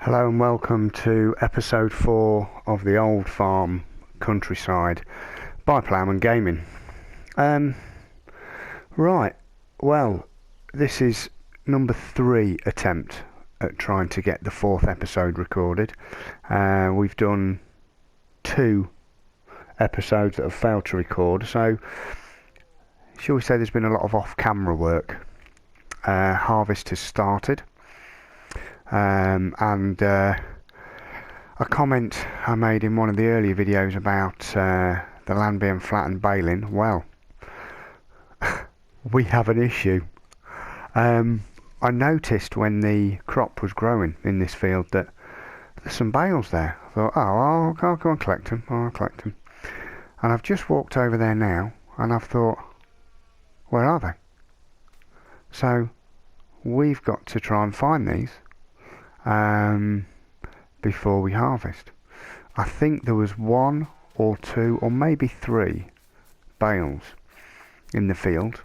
Hello and welcome to episode 4 of the Old Farm Countryside by Ploughman Gaming. Right, well, this is number 3 attempt at trying to get the 4th episode recorded. We've done 2 episodes that have failed to record, so shall we say there's been a lot of off-camera work. Harvest has started. And a comment I made in one of the earlier videos about the land being flat and baling, well, we have an issue. I noticed when the crop was growing in this field that there's some bales there. I thought, I'll go and collect them. And I've just walked over there now and I've thought, where are they? So we've got to try and find these before we harvest. I think there was 1 or 2 or maybe 3 bales in the field.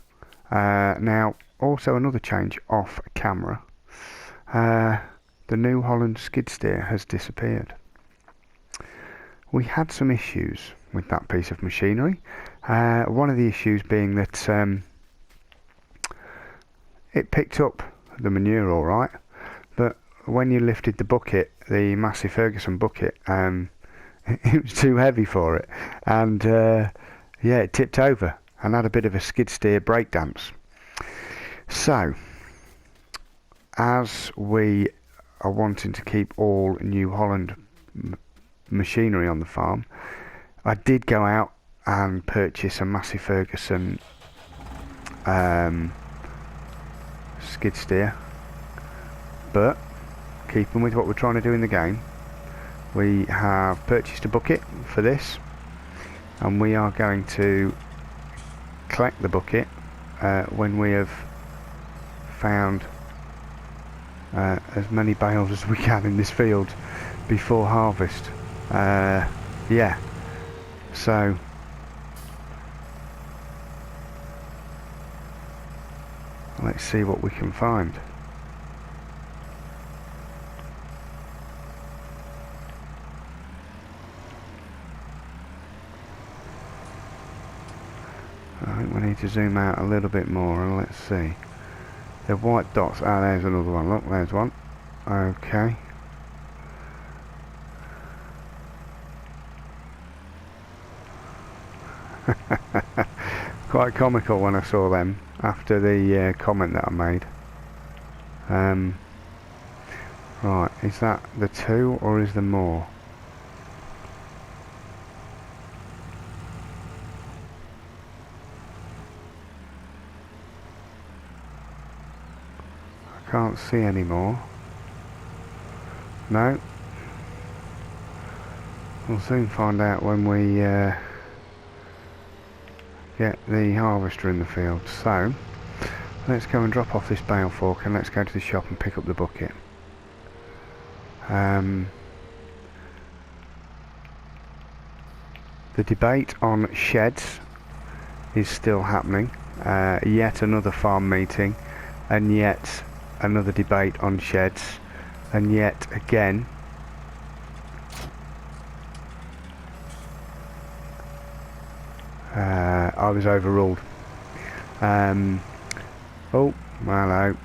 Now also another change off camera, the new Holland skid steer has disappeared. We had some issues with that piece of machinery, one of the issues being that it picked up the manure alright, but when you lifted the bucket, the Massey Ferguson bucket, it was too heavy for it, and it tipped over and had a bit of a skid steer brake dance. So, as we are wanting to keep all New Holland machinery on the farm, I did go out and purchase a Massey Ferguson skid steer, but keeping with what we're trying to do in the game, we have purchased a bucket for this, and we are going to collect the bucket when we have found as many bales as we can in this field before harvest. So let's see what we can find. I think we need to zoom out a little bit more and let's see. The white dots, there's another one, look, there's one. Okay. Quite comical when I saw them after the comment that I made. Right, is that the 2 or is there more? Can't see any more. No. We'll soon find out when we get the harvester in the field. So let's go and drop off this bale fork and let's go to the shop and pick up the bucket. The debate on sheds is still happening. Yet another farm meeting, and yet another debate on sheds, and yet again I was overruled. Oh, hello.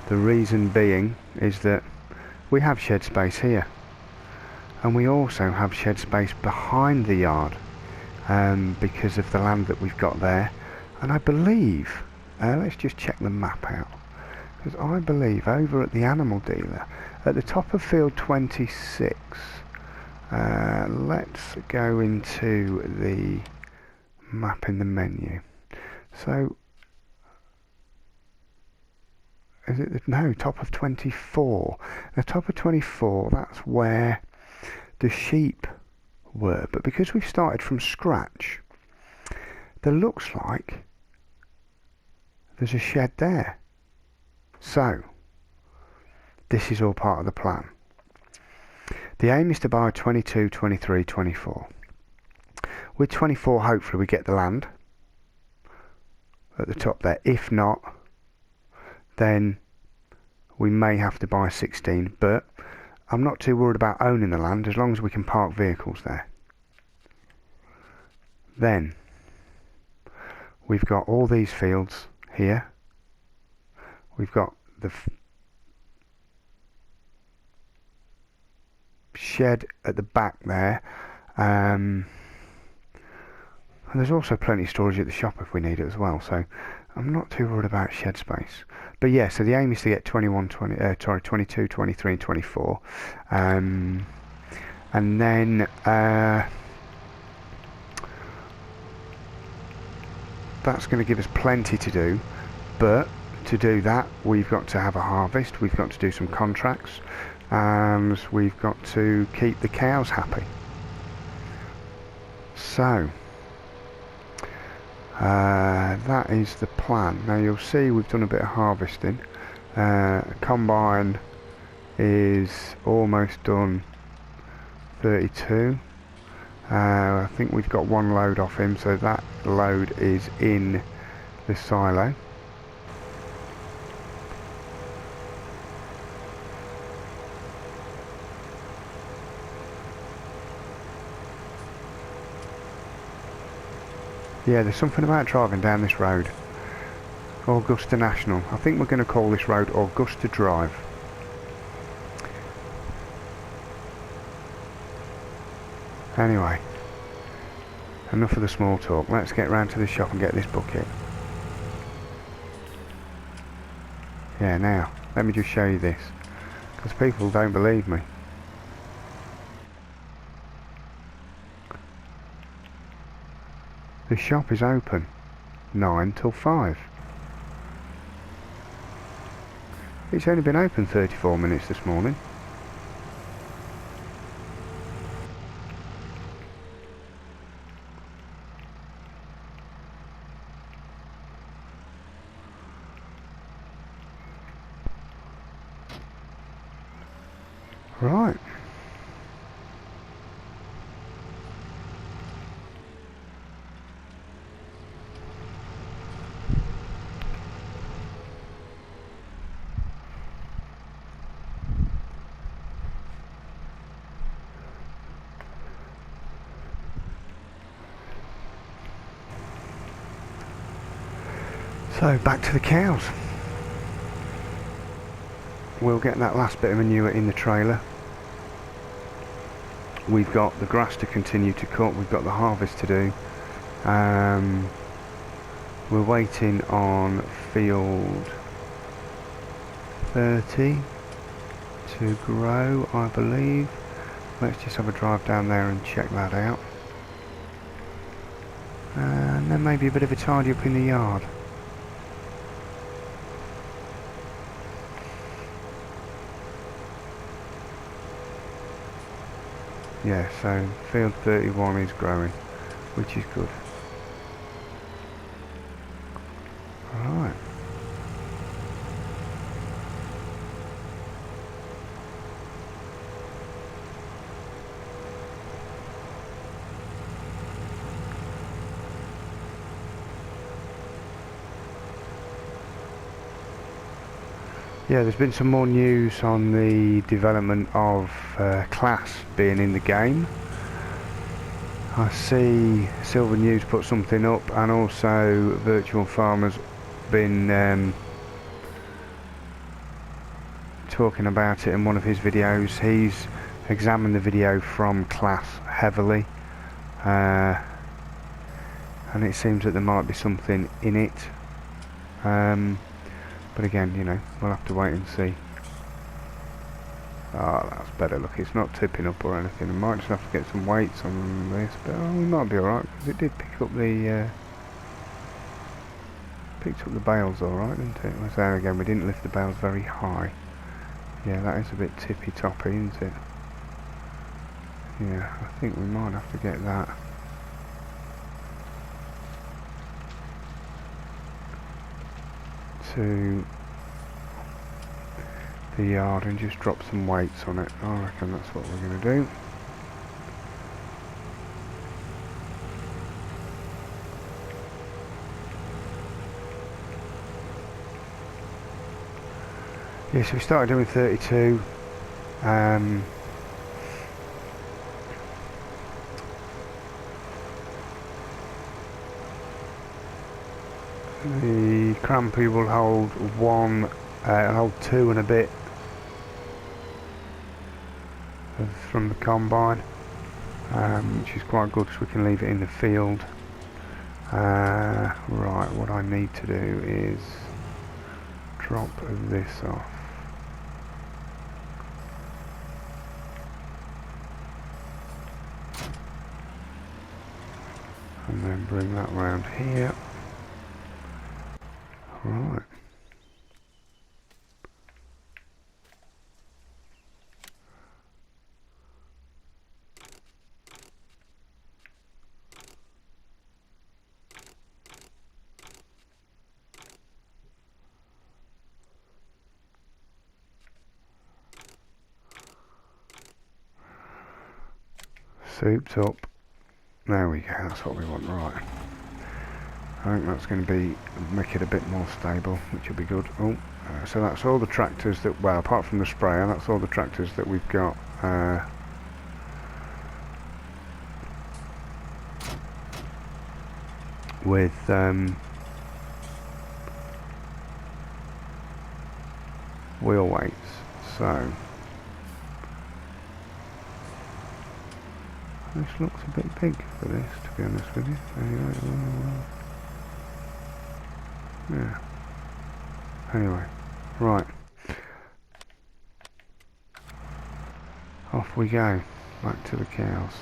The reason being is that we have shed space here, and we also have shed space behind the yard, because of the land that we've got there. And I believe, let's just check the map out, because I believe over at the animal dealer at the top of field 26, let's go into the map in the menu. So is it no, top of 24. The top of 24, that's where the sheep were, but because we've started from scratch, there looks like there's a shed there. So this is all part of the plan. The aim is to buy 22, 23, 24. With 24, hopefully we get the land at the top there. If not, then we may have to buy 16, but I'm not too worried about owning the land as long as we can park vehicles there. Then we've got all these fields here. We've got the shed at the back there, and there's also plenty of storage at the shop if we need it as well, so I'm not too worried about shed space. But yeah, so the aim is to get 22, 23 and 24, and then that's going to give us plenty to do. But to do that, we've got to have a harvest, we've got to do some contracts, and we've got to keep the cows happy. So that is the plan. Now you'll see we've done a bit of harvesting. Combine is almost done, 32. I think we've got one load off him, so that load is in the silo. Yeah, there's something about driving down this road. Augusta National. I think we're going to call this road Augusta Drive. Anyway, enough of the small talk. Let's get round to the shop and get this bucket. Yeah, now, let me just show you this, because people don't believe me. The shop is open 9 till 5. It's only been open 34 minutes this morning. Right. So back to the cows. We'll get that last bit of manure in the trailer. We've got the grass to continue to cut, we've got the harvest to do. We're waiting on field 30 to grow, I believe. Let's just have a drive down there and check that out. And then maybe a bit of a tidy up in the yard. Yeah, so field 31 is growing, which is good. Alright. Yeah, there's been some more news on the development of class being in the game. I see Silver News put something up, and also Virtual Farmer's been talking about it in one of his videos. He's examined the video from class heavily, and it seems that there might be something in it. But again, you know, we'll have to wait and see. Oh, that's better. Look, it's not tipping up or anything. I might just have to get some weights on this, but we might be alright, because it did pick up the bales alright, didn't it? So again, we didn't lift the bales very high. Yeah, that is a bit tippy-toppy, isn't it? Yeah, I think we might have to get that. To the yard and just drop some weights on it. I reckon that's what we're going to do. Yeah, so we started doing 32. The crampy will hold one, hold two and a bit from the combine, which is quite good because we can leave it in the field. Right, what I need to do is drop this off. And then bring that round here. Right. Souped up. There we go, that's what we want. Right. I think that's going to make it a bit more stable, which will be good. Oh, so that's all the tractors that, well, apart from the sprayer, that's all the tractors that we've got with wheel weights. So this looks a bit big for this, to be honest with you. Yeah. Anyway, right. Off we go, back to the cows.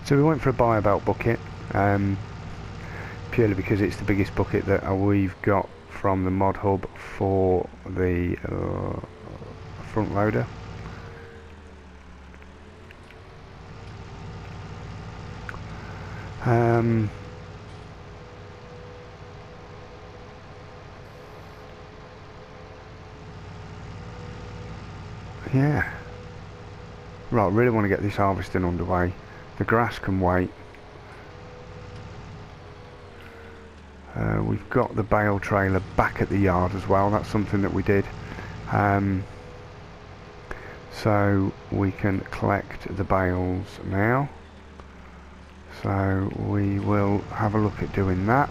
So we went for a buyer belt bucket, purely because it's the biggest bucket that we've got from the mod hub for the front loader. Yeah. Right, really want to get this harvesting underway. The grass can wait. We've got the bale trailer back at the yard as well. That's something that we did. So we can collect the bales now. So we will have a look at doing that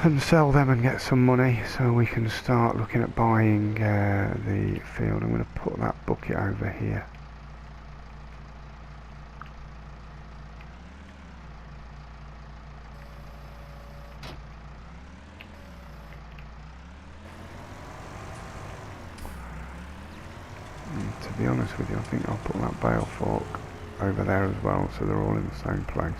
and sell them and get some money, so we can start looking at buying the field. I'm going to put that bucket over here. And to be honest with you, I think I'll put that bale fork over there as well, so they're all in the same place.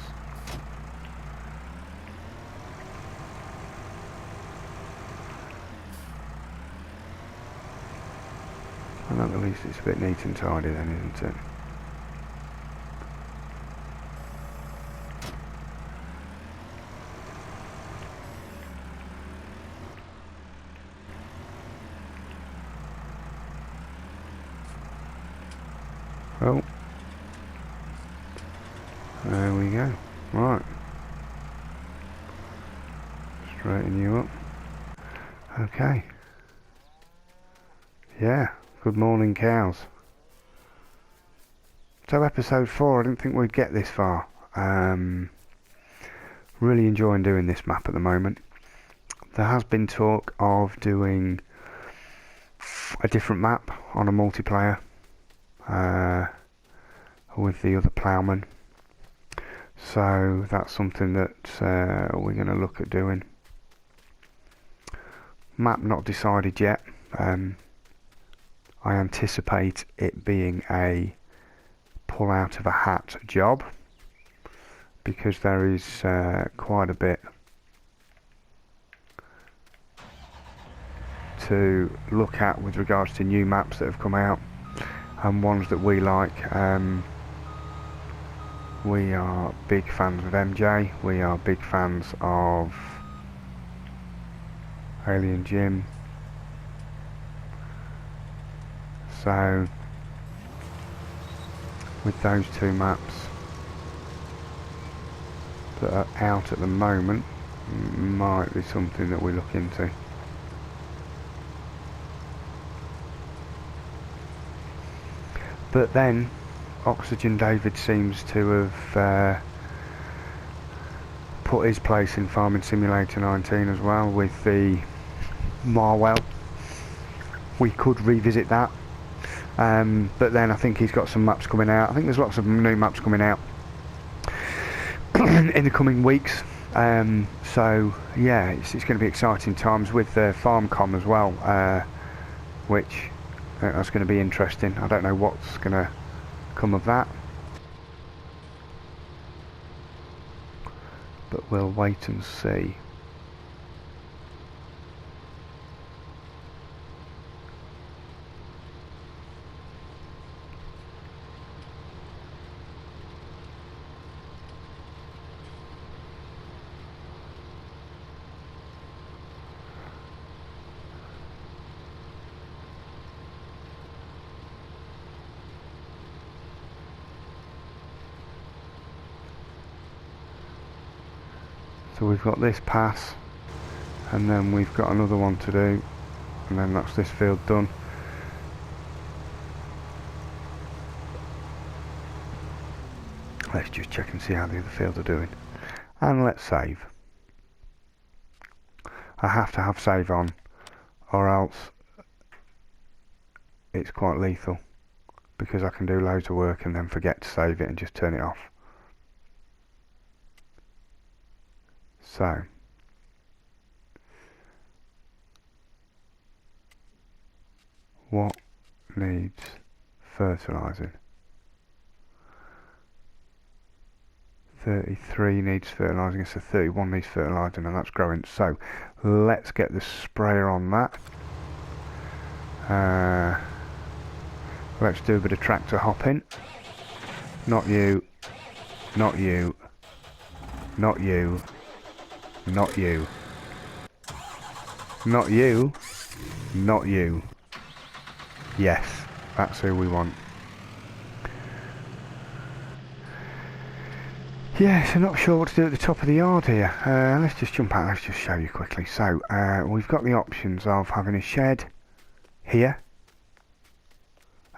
And at least it's a bit neat and tidy then, isn't it? Oh, there we go. Right, straighten you up. Okay. Yeah, good morning cows. So episode 4, I didn't think we'd get this far. Really enjoying doing this map at the moment. There has been talk of doing a different map on a multiplayer with the other ploughman. So that's something that we're going to look at doing. Map not decided yet. I anticipate it being a pull out of a hat job, because there is quite a bit to look at with regards to new maps that have come out and ones that we like. We are big fans of MJ, we are big fans of Alien Jim, so with those two maps that are out at the moment, might be something that we look into. But then Oxygen David seems to have put his place in Farming Simulator 19 as well with the Marwell. We could revisit that, but then I think he's got some maps coming out. I think there's lots of new maps coming out in the coming weeks, so yeah, it's going to be exciting times with FarmCom as well, which that's going to be interesting. I don't know what's going to come of that, but we'll wait and see. So we've got this pass, and then we've got another one to do, and then that's this field done. Let's just check and see how the other fields are doing, and let's save. I have to have save on, or else it's quite lethal, because I can do loads of work and then forget to save it and just turn it off. So what needs fertilising? 33 needs fertilising, so 31 needs fertilising, and that's growing. So let's get the sprayer on that. Let's do a bit of tractor hopping. Not you, not you, not you, not you, not you, not you. Yes, that's who we want. Yeah, so not sure what to do at the top of the yard here. Let's just jump out, let's just show you quickly. So we've got the options of having a shed here.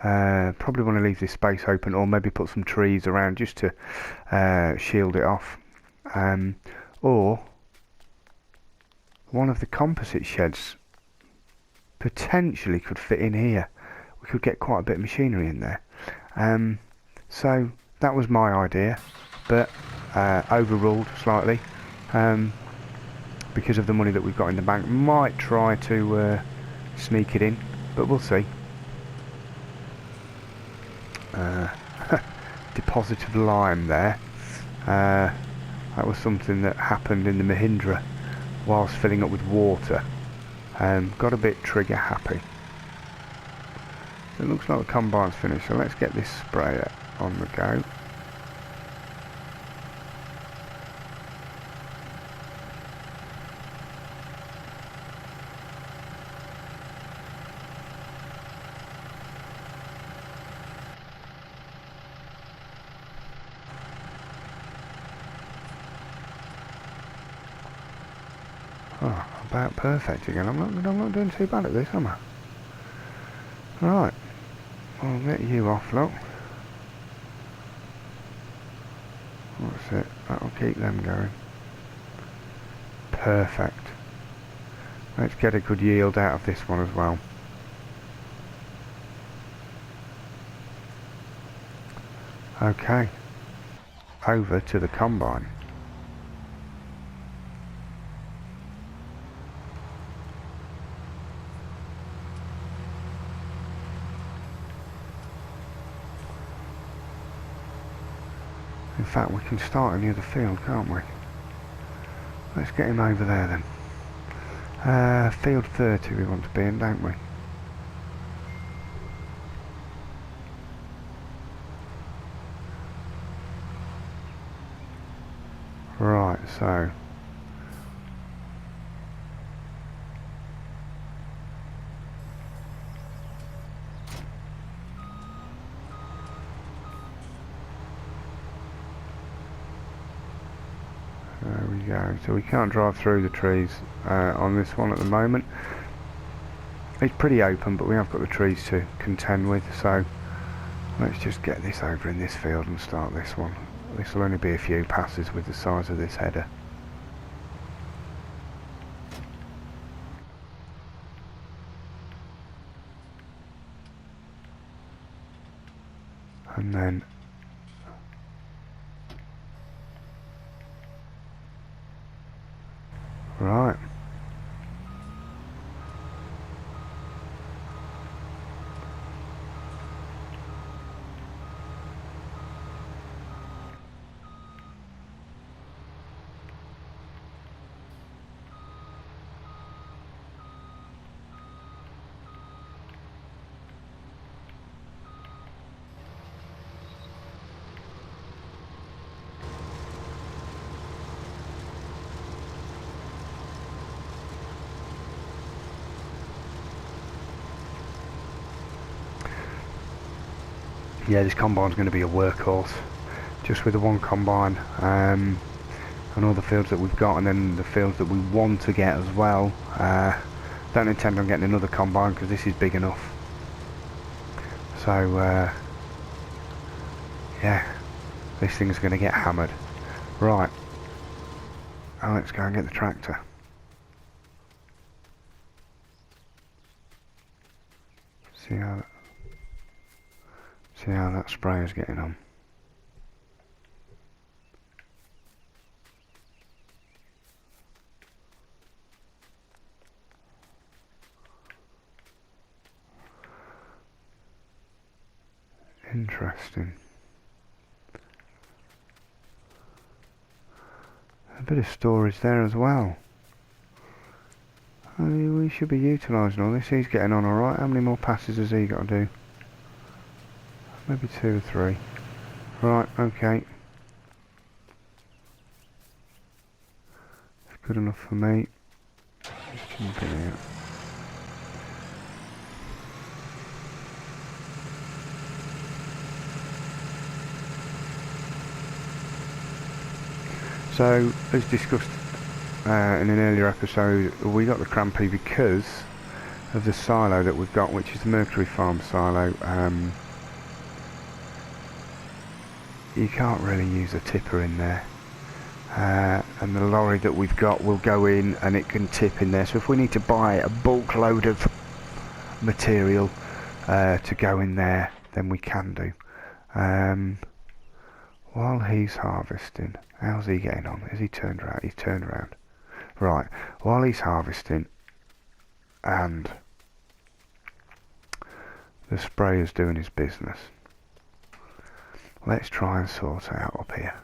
Probably want to leave this space open, or maybe put some trees around just to shield it off. Or one of the composite sheds potentially could fit in here. We could get quite a bit of machinery in there. So that was my idea, but overruled slightly because of the money that we've got in the bank. Might try to sneak it in, but we'll see. Deposit of lime there. That was something that happened in the Mahindra whilst filling up with water. Got a bit trigger happy. So it looks like the combine's finished, so let's get this sprayer on the go. Oh, about perfect again. I'm not doing too bad at this, am I? Right, I'll get you off, look. That's it, that'll keep them going. Perfect. Let's get a good yield out of this one as well. Okay, over to the combine. In fact, we can start in the other field, can't we? Let's get him over there then. Field 30 we want to be in, don't we? Right, so there we go. So we can't drive through the trees on this one at the moment. It's pretty open, but we have got the trees to contend with, so Let's just get this over in this field and start this one. This will only be a few passes with the size of this header. And then right. Yeah, this combine's going to be a workhorse, just with the one combine, and all the fields that we've got, and then the fields that we want to get as well. Don't intend on getting another combine because this is big enough. So yeah, this thing's going to get hammered. Right, now let's go and get the tractor. See how that sprayer's getting on. Interesting. A bit of storage there as well. We should be utilising all this. He's getting on alright. How many more passes has he got to do? Maybe 2 or 3. Right, okay. It's good enough for me. Just jump in here. So, as discussed in an earlier episode, we got the crampy because of the silo that we've got, which is the Mercury Farm silo. You can't really use a tipper in there, and the lorry that we've got will go in and it can tip in there. So if we need to buy a bulk load of material to go in there, then we can do. While he's harvesting, how's he getting on? Is he turned around? He's turned around. Right, while he's harvesting and the sprayer's doing his business, let's try and sort out up here.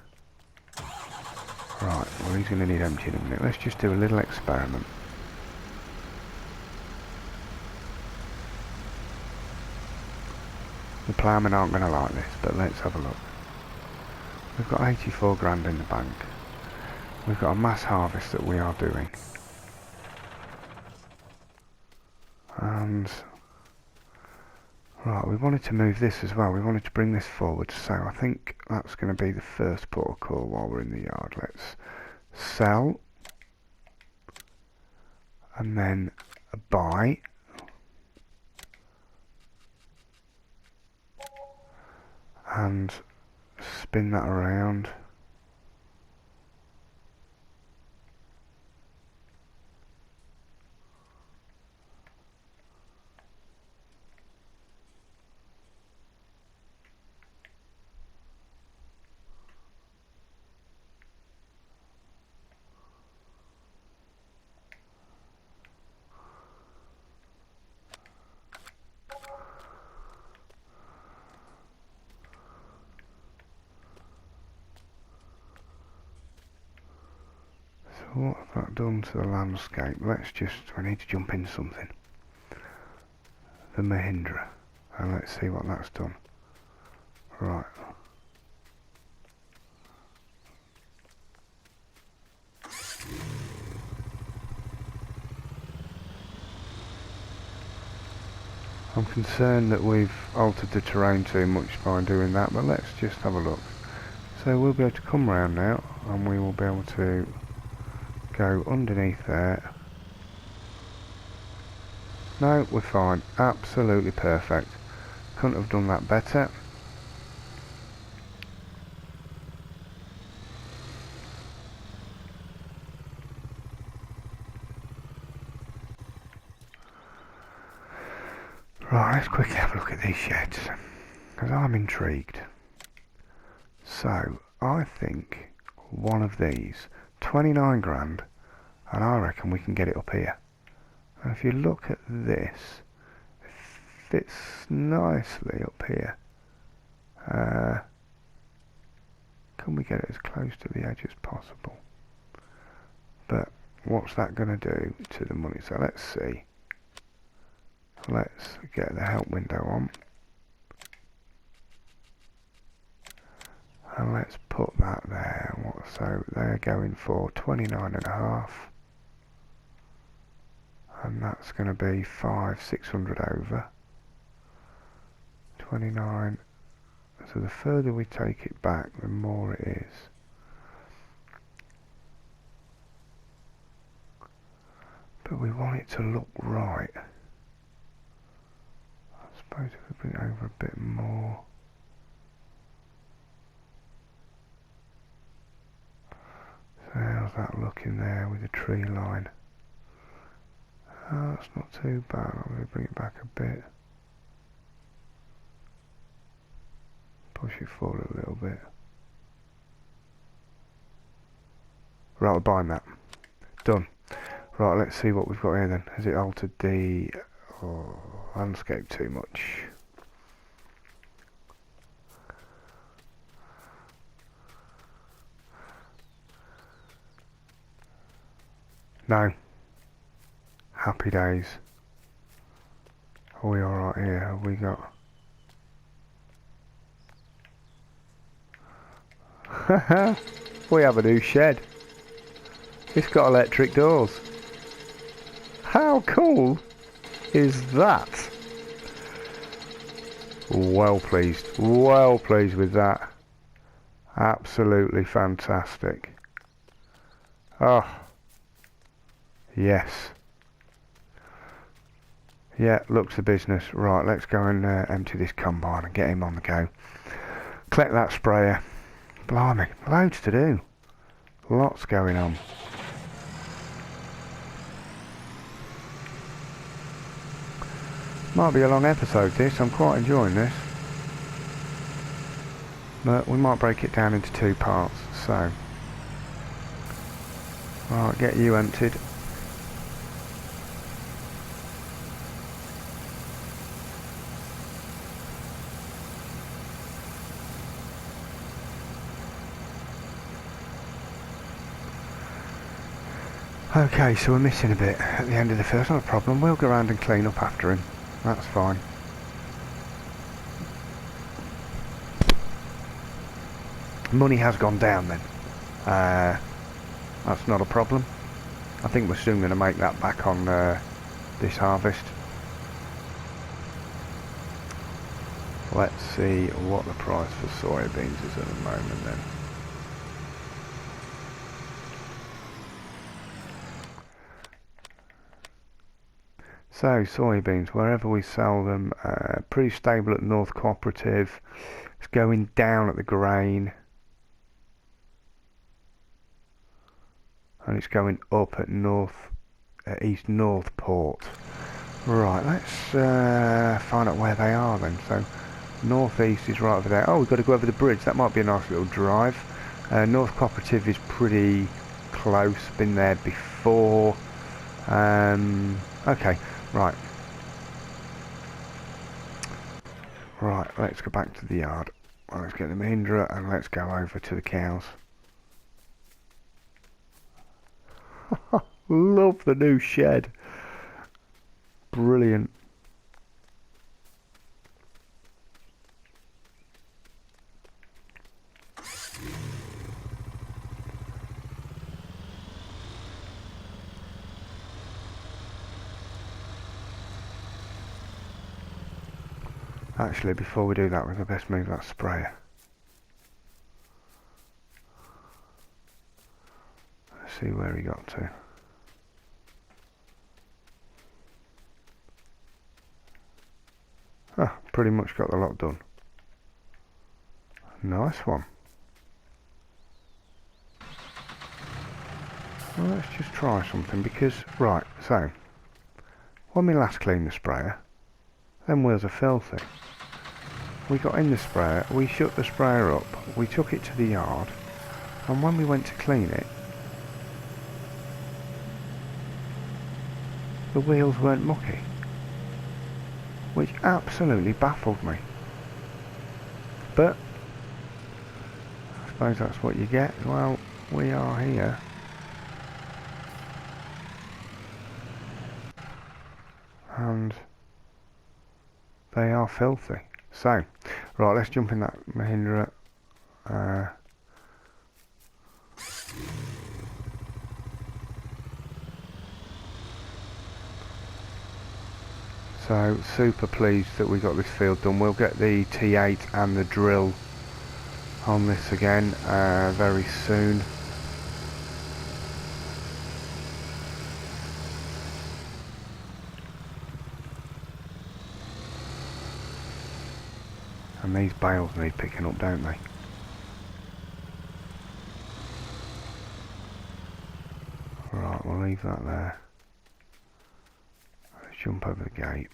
Right, well he's going to need emptying in a minute. Let's just do a little experiment. The ploughmen aren't going to like this, but let's have a look. We've got 84 grand in the bank. We've got a mass harvest that we are doing. And right, we wanted to move this as well. We wanted to bring this forward, so I think that's going to be the first port of call while we're in the yard. Let's sell, and then a buy, and spin that around. What have that done to the landscape? We need to jump into something. The Mahindra. And let's see what that's done. Right. I'm concerned that we've altered the terrain too much by doing that, but let's just have a look. So we'll be able to come round now, and we will be able to go underneath there. No, we're fine. Absolutely perfect. Couldn't have done that better. Right, let's quickly have a look at these sheds, because I'm intrigued. So, I think one of these, 29 grand, and I reckon we can get it up here. And if you look at this, it fits nicely up here. Can we get it as close to the edge as possible? But what's that going to do to the money? So let's see. Let's get the help window on. And let's put that there. So they're going for 29.5. And that's going to be 600 over. 29. So the further we take it back, the more it is. But we want it to look right. I suppose if we bring it over a bit more. So how's that looking there with the tree line? Oh, that's not too bad. I'm going to bring it back a bit. Push it forward a little bit. Right, I'll bind that. Done. Right, let's see what we've got here then. Has it altered the landscape too much? No. Happy days. Are we alright here? Have we got... we have a new shed. It's got electric doors. How cool is that? Well pleased with that. Absolutely fantastic. Oh, yes. Yeah, looks the business. Right, let's go and empty this combine and get him on the go. Collect that sprayer. Blimey, loads to do. Lots going on. Might be a long episode this, I'm quite enjoying this. But we might break it down into 2 parts, so. Right, get you emptied. Okay, so we're missing a bit at the end of the first, not a problem. We'll go around and clean up after him. That's fine. Money has gone down then. That's not a problem. I think we're soon going to make that back on this harvest. Let's see what the price for soybeans is at the moment then. So soybeans, wherever we sell them, pretty stable at North Cooperative. It's going down at the grain, and it's going up at East Northport. Right, let's find out where they are then. So Northeast is right over there. Oh, we've got to go over the bridge. That might be a nice little drive. North Cooperative is pretty close. Been there before. Okay. Right. Right, let's go back to the yard. Let's get the Mahindra and let's go over to the cows. Love the new shed. Brilliant. Actually, before we do that, we're going to best move that sprayer. Let's see where he got to. Ah, pretty much got the lot done. Nice one. Well, let's just try something because, right, so, when we last cleaned the sprayer, Them wheels are filthy. We got in the sprayer, we shut the sprayer up, we took it to the yard, and when we went to clean it, the wheels weren't mucky, which absolutely baffled me. But I suppose that's what you get. Well, we are here. And they are filthy. So, right, let's jump in that Mahindra. So, super pleased that we got this field done. We'll get the T8 and the drill on this again very soon. And these bales need picking up, don't they? Right, we'll leave that there. Let's jump over the gate.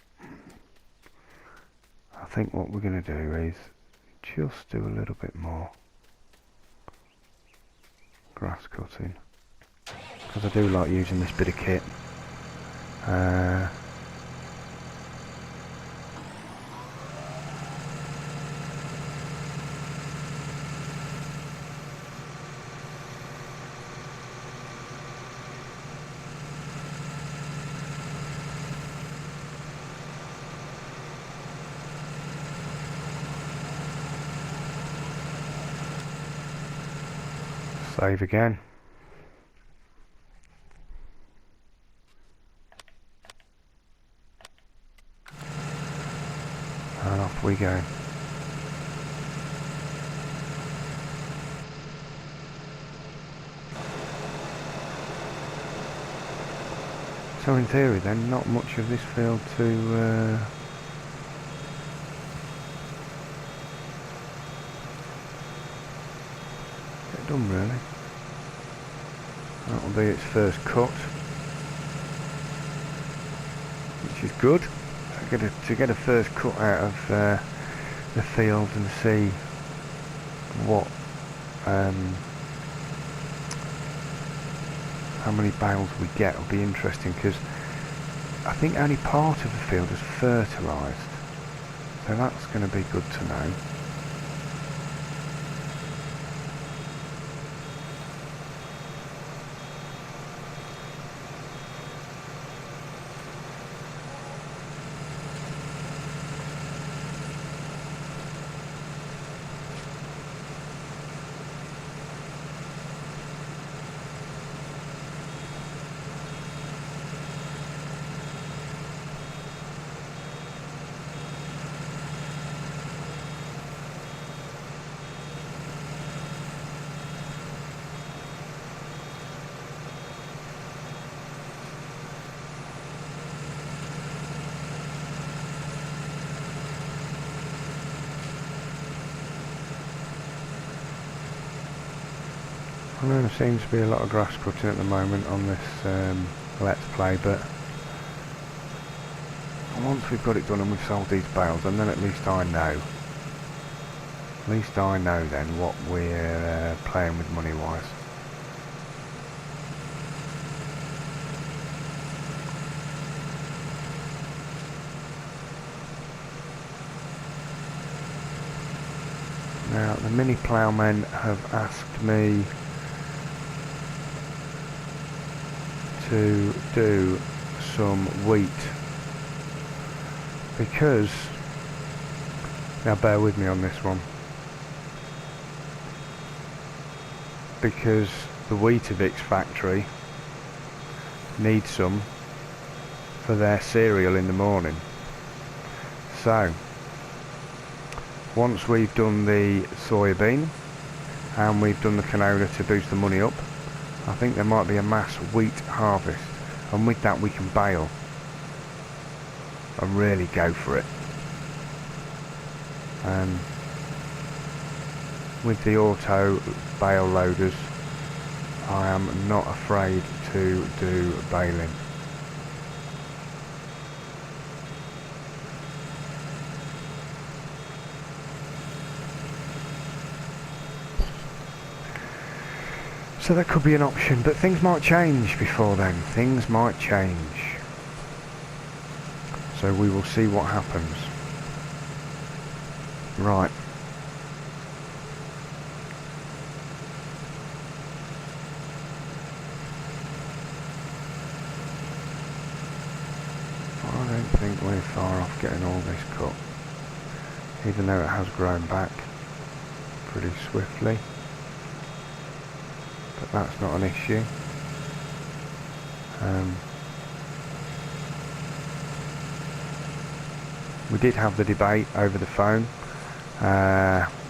I think what we're going to do is just do a little bit more grass cutting, because I do like using this bit of kit. Save again. And off we go. So in theory then, not much of this field to get done really. That'll be its first cut, which is good. To get a first cut out of the field and see what how many bales we get will be interesting, because I think only part of the field is fertilised, so that's going to be good to know. I know there seems to be a lot of grass cutting at the moment on this Let's Play, but once we've got it done and we've sold these bales, and then at least I know. At least I know then what we're playing with money-wise. Now, the mini ploughmen have asked me to do some wheat, because, now bear with me on this one, because the Weetabix factory need some for their cereal in the morning. So once we've done the soybean and we've done the canola to boost the money up, I think there might be a mass wheat harvest, and with that we can bale and really go for it. And with the auto bale loaders, I am not afraid to do baling. So that could be an option, but things might change before then. Things might change. So we will see what happens. Right. I don't think we're far off getting all this cut, even though it has grown back pretty swiftly. But that's not an issue. We did have the debate over the phone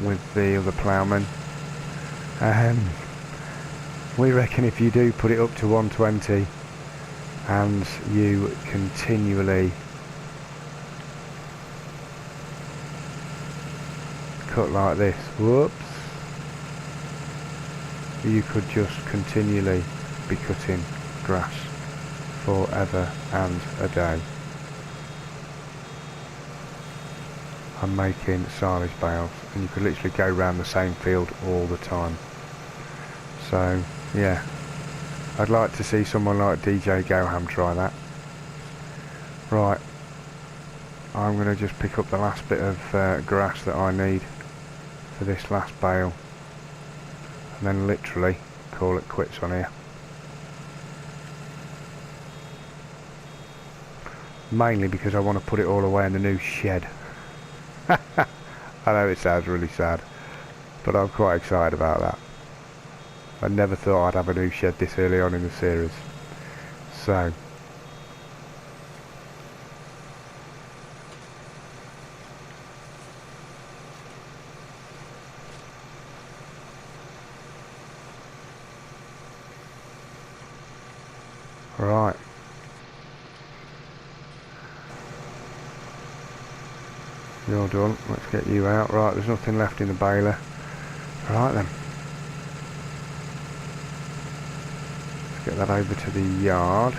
with the other ploughman. We reckon if you do put it up to 120 and you continually cut like this, whoops, you could just continually be cutting grass forever and a day and making silage bales, and you could literally go around the same field all the time. So yeah, I'd like to see someone like DJ Goham try that. Right, I'm going to just pick up the last bit of grass that I need for this last bale, and then literally call it quits on here. Mainly because I want to put it all away in the new shed. I know it sounds really sad, but I'm quite excited about that. I never thought I'd have a new shed this early on in the series. So right. You're done. Let's get you out. Right, there's nothing left in the baler. Right then. Let's get that over to the yard.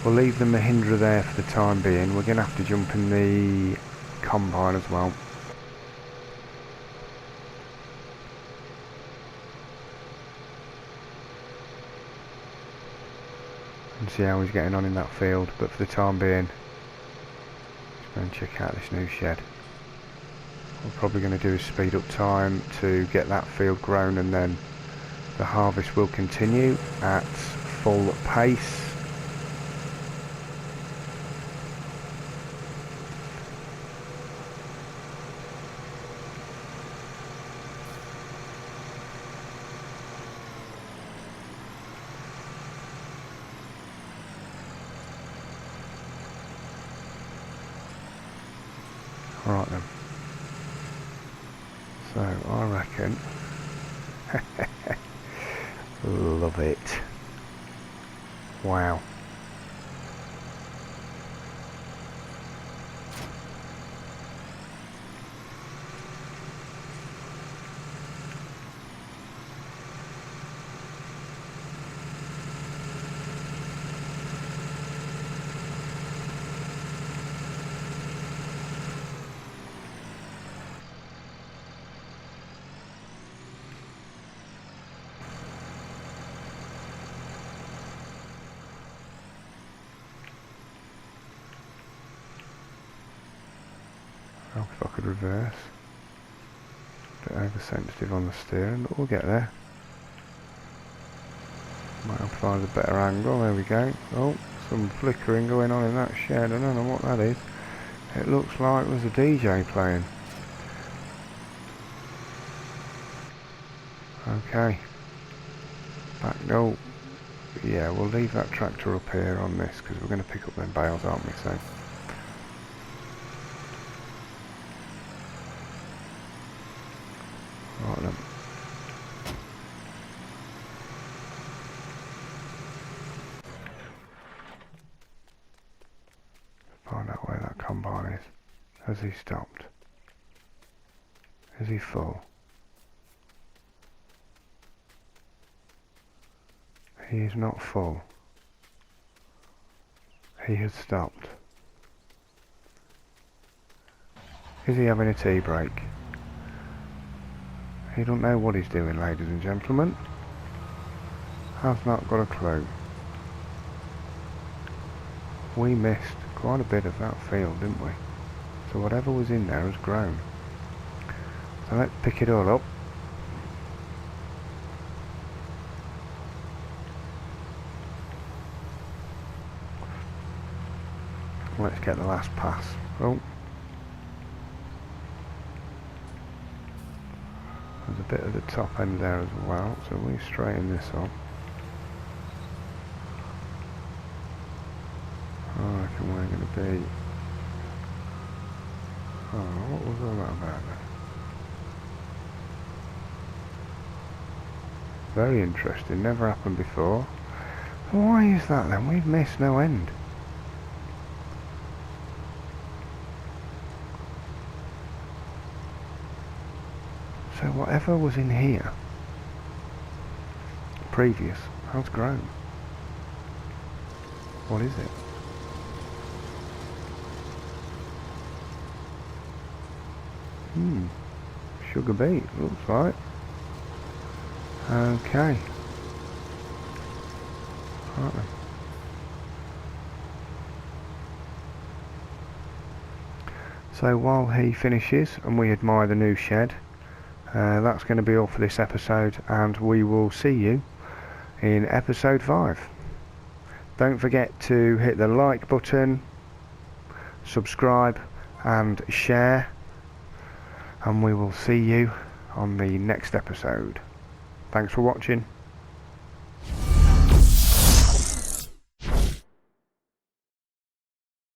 We'll leave the Mahindra there for the time being. We're going to have to jump in the combine as well. And see how he's getting on in that field. But for the time being, and check out this new shed. What we're probably going to do is speed up time to get that field grown, and then the harvest will continue at full pace. Right then. So I reckon love it. Wow. Oh, if I could reverse. A bit oversensitive on the steering, but we'll get there. Might have to find a better angle. There we go. Oh, some flickering going on in that shed. I don't know what that is. It looks like there's a DJ playing. Okay. Back. Oh, yeah, we'll leave that tractor up here on this because we're going to pick up them bales, aren't we? So. Right then. Find out where that combine is. Has he stopped? Is he full? He is not full. He has stopped. Is he having a tea break? He don't know what he's doing, ladies and gentlemen. Has not got a clue. We missed quite a bit of that field, didn't we? So whatever was in there has grown. So let's pick it all up. Let's get the last pass. Oh. There's a bit at the top end there as well, so we straighten this up. I reckon we're going to be... Oh, what was all that about then? Very interesting, never happened before. Why is that then? We've missed no end. So whatever was in here, previous, has grown. What is it? Sugar beet, looks like. Okay. Right then. So while he finishes and we admire the new shed, that's going to be all for this episode, and we will see you in episode 5. Don't forget to hit the like button, subscribe and share, and we will see you on the next episode. Thanks for watching.